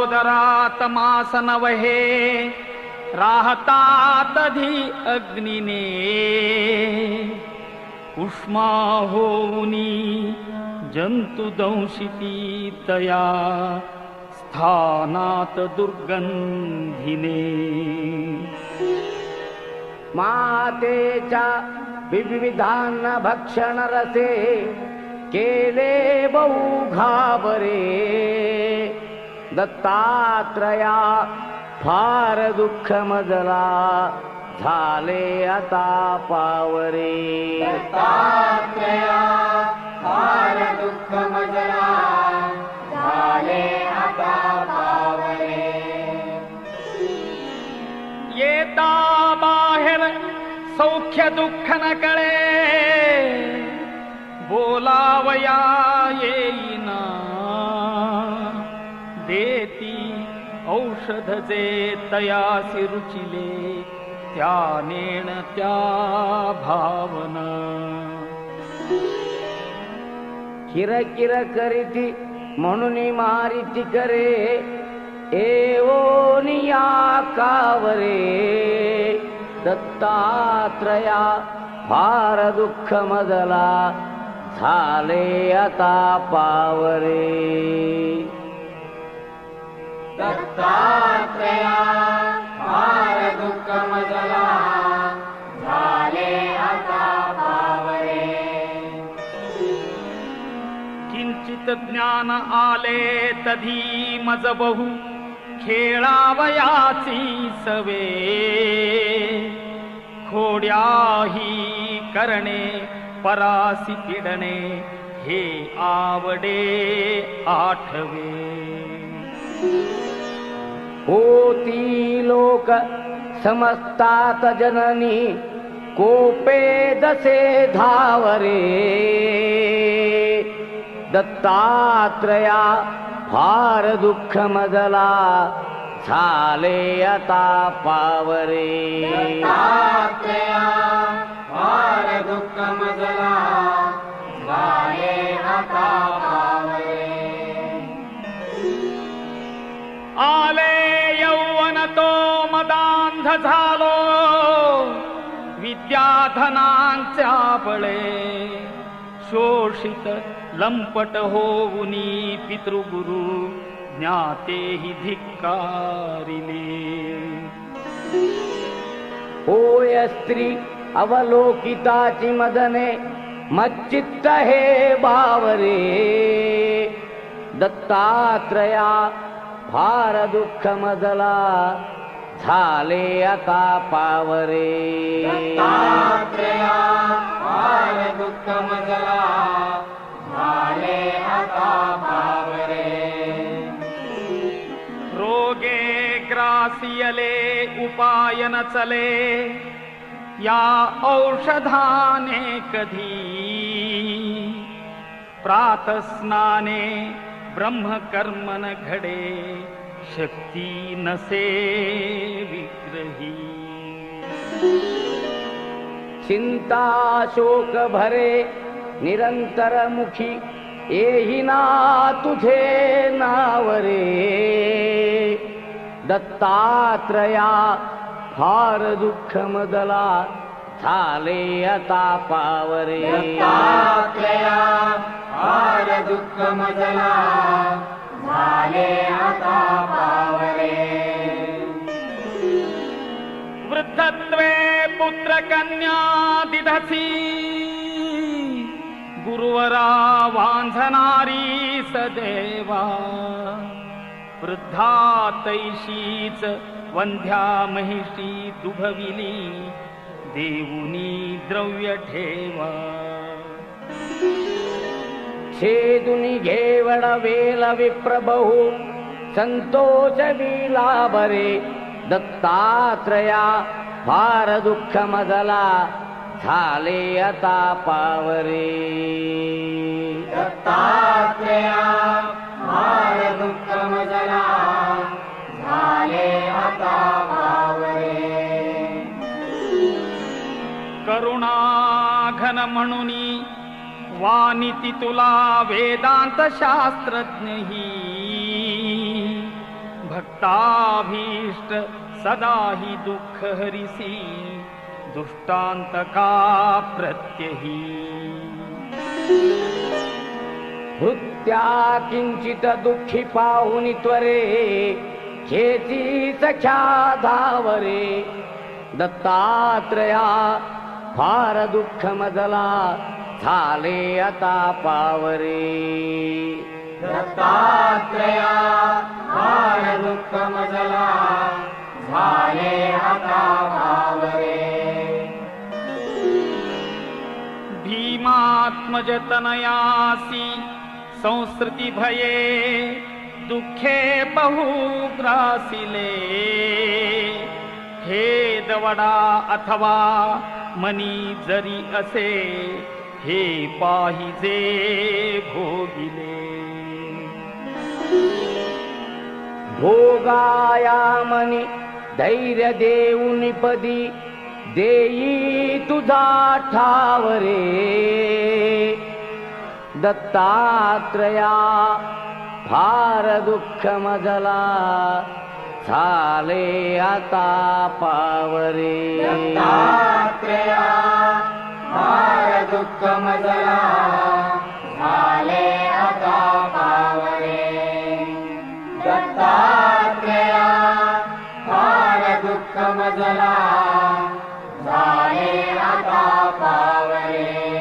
उदरात मास नवहे राहतात धी अग्निने उष्मा होऊनी जंतु दंशिती तया स्थानात दुर्गंधिने मातेच्या विविधान भक्षण रसे केले बहु घाबरे दत्तात्रया फार दुःख मजला झाले आता पावरे दत्तात्रया फार दुःख मजला झाले आता पावरे येता बाहेर सौख्य दुःख न कळे बोलावया येईना देती औषध जे तयासी रुचिले त्या नेण त्या भावना किरकिर करीती म्हणून मारिती करे एवोनिया कावरे दत्तात्रया फार दुःख मजला झाले आता पावरे दत्तात्रया फार दुःख मजला झाले आता पावरे किंचित ज्ञान आले तधी मज बहु खेळावयाची सवे खोड्याही करणे परासी पिडणे हे आवडे आठवे होती लोक समजतात जननी कोपे दसे धावरे दत्तात्रया फार दुःख मजला झाले आता पावरे दत्तात्रया फार दुःख मजला झाले आता पावरे आले यौवन तो मदांध झालो विद्याधनांच्या बळे शोषित लंपट होऊनी पितृगुरु ज्ञातेहि धिक्कारिले होय स्त्री अवलोकिताची मदने मच्चित्त हे बावरे दत्तात्रया फार दुःख मजला झाले आता पावरे दत्तात्रया फार दुःख मजला झाले आता पावरे रोगे ग्रासियले उपाय न चले या औषधाने कधी प्रातस्नाने ब्रह्मकर्मन घडे शक्ती नसे विग्रही चिंता शोक भरे निरंतर मुखी येही ना तुझे नावरे दत्तात्रया फार दुःख मजला झाले आता पावरे दत्तात्रया फार दुःख मजला झाले आता पावरे वृद्धत्वे पुत्र कन्या दिधसी गुरुवरा वांझणारी सदेवा वृद्धा तैशीच वंध्या महिषी दुभविली देऊनी द्रव्य ठेवा छेदुनी घेवड वेल विप्रबहू संतोष विला बरे दत्तात्रया फार दुःख मजला झाले आता पावरे दत्तात्रया फार दुःख मजला झाले आता पावरे करुणा घन म्हणुनी वानिती तुला वेदांत शास्त्रज्ञही भक्ताभीष्ट सदा हि दुःख हरिसी दुष्टांतका प्रत्यही भृत्या किंचित दुःखी पाहुनी त्वरे खेची सख्या धावरे दत्तात्रया फार दुःख मजला झाले आता पावरे दत्तात्रया फार दुःख मजला झाले आता पावरे भीमात्मज तनयासी संस्कृती भये दुःखे बहु ग्रासिले हे दवडा अथवा मनी जरी असे हे पाहिजे भोगिले भोगाया मनी धैर्य देऊन पदी देई तुझा ठावरे दत्तात्रया फार दुःख मजला झाले आता पावरे दत्तात्रया फार दुःख मजला झाले आता पावरे दत्तात्रया फार दुःख मजला झाले आता पावरे